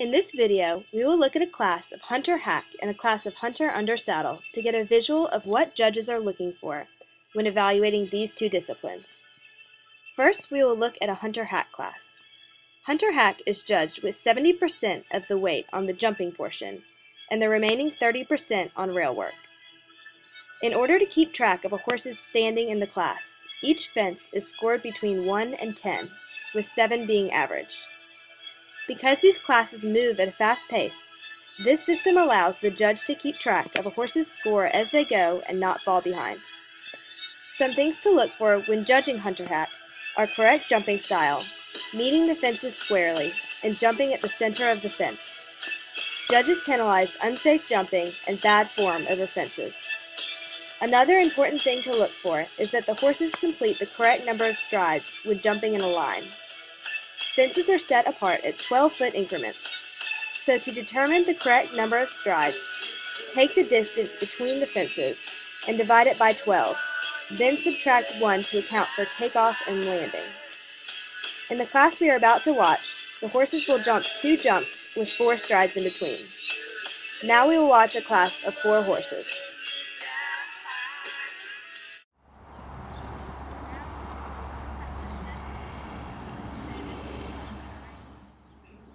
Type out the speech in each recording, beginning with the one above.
In this video, we will look at a class of hunter hack and a class of hunter under saddle to get a visual of what judges are looking for when evaluating these two disciplines. First, we will look at a hunter hack class. Hunter hack is judged with 70% of the weight on the jumping portion and the remaining 30% on rail work. In order to keep track of a horse's standing in the class, each fence is scored between 1 and 10, with 7 being average. Because these classes move at a fast pace, this system allows the judge to keep track of a horse's score as they go and not fall behind. Some things to look for when judging hunter hack are correct jumping style, meeting the fences squarely, and jumping at the center of the fence. Judges penalize unsafe jumping and bad form over fences. Another important thing to look for is that the horses complete the correct number of strides when jumping in a line. Fences are set apart at 12-foot increments, so to determine the correct number of strides, take the distance between the fences and divide it by 12, then subtract 1 to account for takeoff and landing. In the class we are about to watch, the horses will jump 2 jumps with 4 strides in between. Now we will watch a class of 4 horses.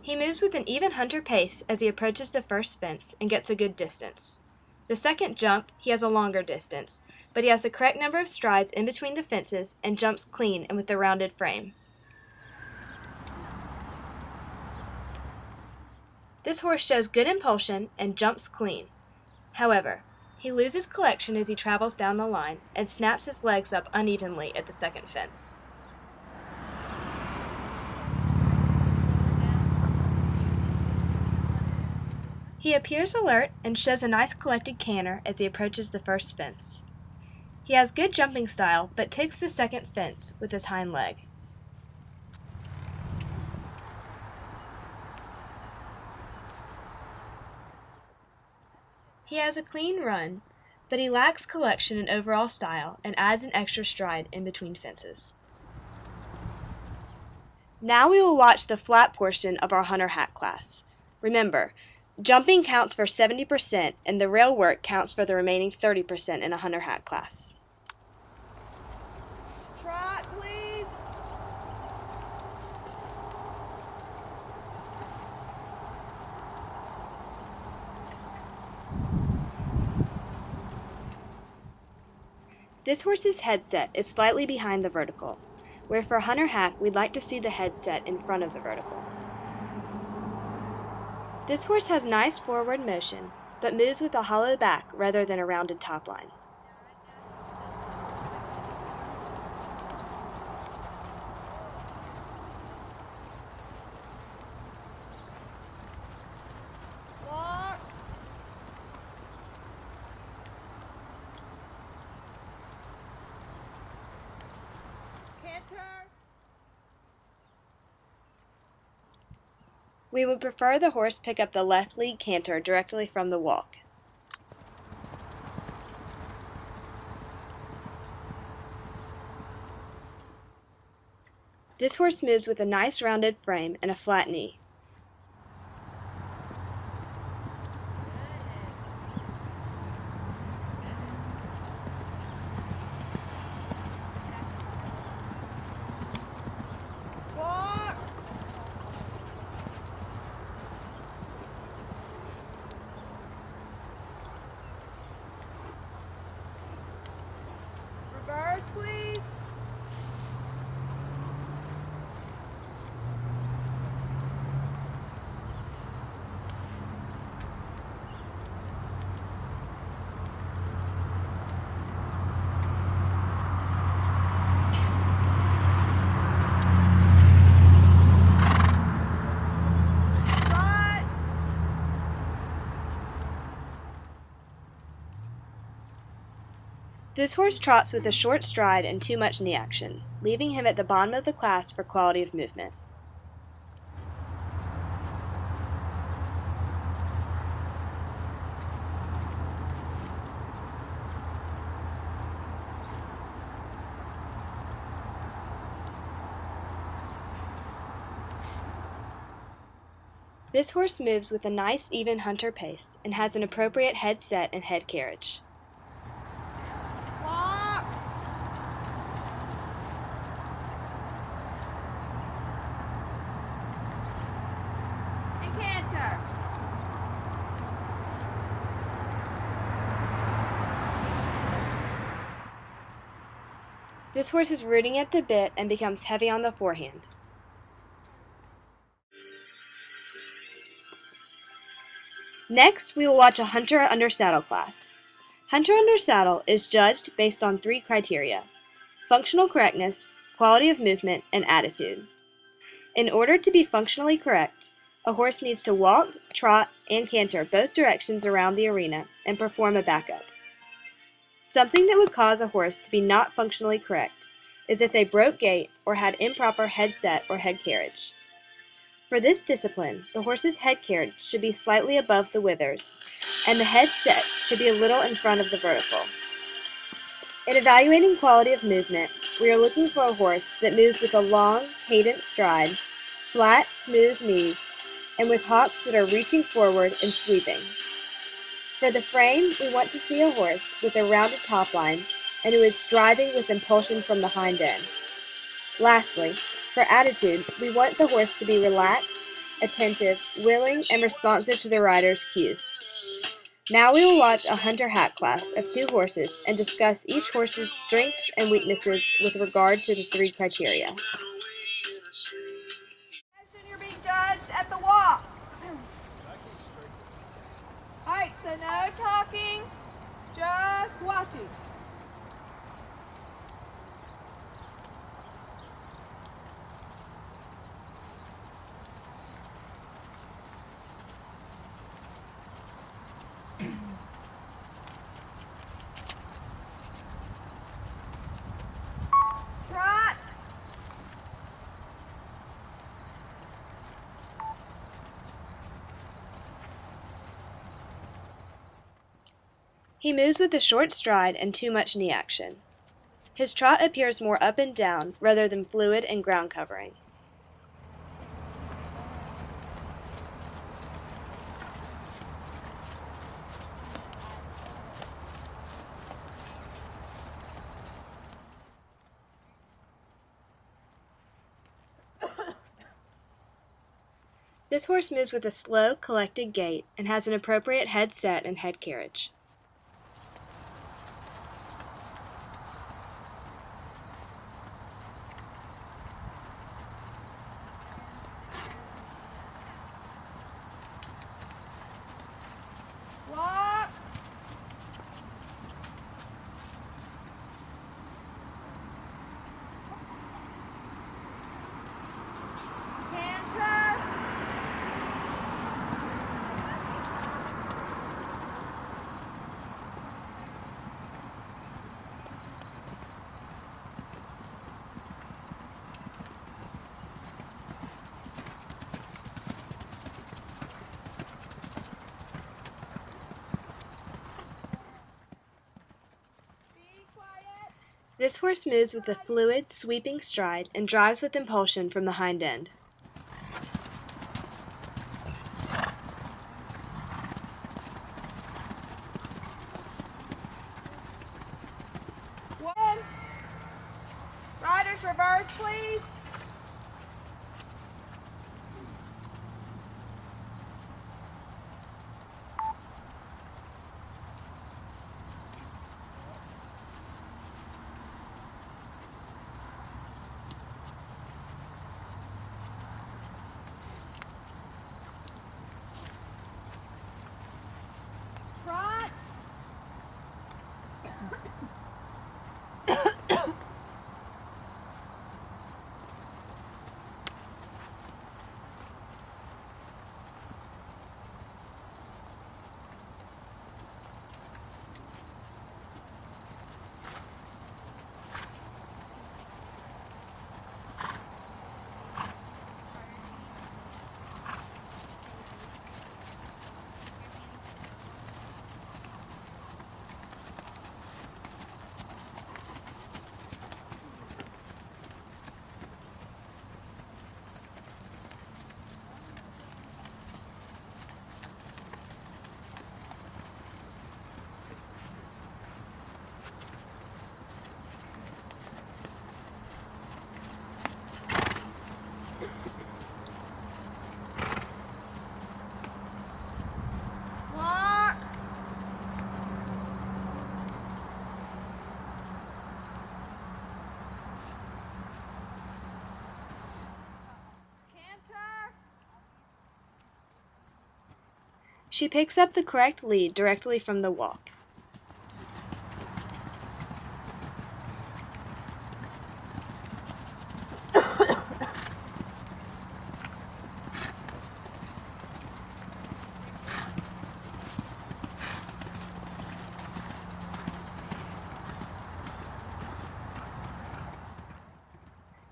He moves with an even hunter pace as he approaches the first fence and gets a good distance. The second jump, he has a longer distance, but he has the correct number of strides in between the fences and jumps clean and with a rounded frame. This horse shows good impulsion and jumps clean. However, he loses collection as he travels down the line and snaps his legs up unevenly at the second fence. He appears alert and shows a nice collected canter as he approaches the first fence. He has good jumping style, but takes the second fence with his hind leg. He has a clean run, but he lacks collection and overall style and adds an extra stride in between fences. Now we will watch the flat portion of our hunter hack class. Remember, jumping counts for 70% and the rail work counts for the remaining 30% in a hunter hack class. Trot, please. This horse's headset is slightly behind the vertical, where for hunter hack we'd like to see the headset in front of the vertical. This horse has nice forward motion, but moves with a hollow back rather than a rounded top line. Walk. Canter. We would prefer the horse pick up the left lead canter directly from the walk. This horse moves with a nice rounded frame and a flat knee. Walk. Reverse, please. Trot. This horse trots with a short stride and too much knee action, leaving him at the bottom of the class for quality of movement. This horse moves with a nice even hunter pace and has an appropriate head set and head carriage. Walk. And canter. This horse is rooting at the bit and becomes heavy on the forehand. Next, we will watch a hunter under saddle class. Hunter under saddle is judged based on 3 criteria: functional correctness, quality of movement, and attitude. In order to be functionally correct, a horse needs to walk, trot, and canter both directions around the arena and perform a backup. Something that would cause a horse to be not functionally correct is if they broke gait or had improper head set or head carriage. For this discipline, the horse's head carriage should be slightly above the withers, and the head set should be a little in front of the vertical. In evaluating quality of movement, we are looking for a horse that moves with a long, cadent stride, flat, smooth knees, and with hocks that are reaching forward and sweeping. For the frame, we want to see a horse with a rounded top line and who is driving with impulsion from the hind end. Lastly, for attitude, we want the horse to be relaxed, attentive, willing, and responsive to the rider's cues. Now we will watch a hunter hack class of 2 horses and discuss each horse's strengths and weaknesses with regard to the 3 criteria. You're being judged at the walk. Alright, so no talking, just watching. Trot. He moves with a short stride and too much knee action. His trot appears more up and down rather than fluid and ground covering. This horse moves with a slow, collected gait and has an appropriate head set and head carriage. Walk. Canter. Be quiet. This horse moves with a fluid, sweeping stride and drives with impulsion from the hind end. One. Riders reverse, please. She picks up the correct lead directly from the walk.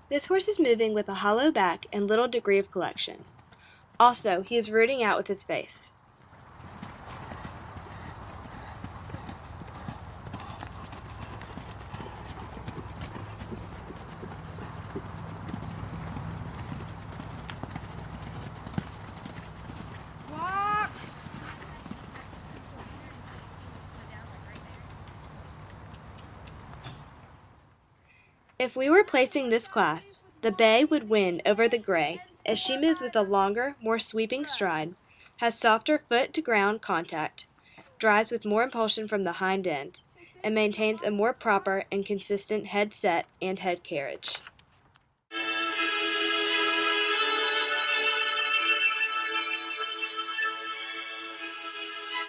This horse is moving with a hollow back and little degree of collection. Also, he is rooting out with his face. Walk. If we were placing this class, the bay would win over the gray as she moves with a longer, more sweeping stride, has softer foot-to-ground contact, drives with more impulsion from the hind end, and maintains a more proper and consistent head set and head carriage.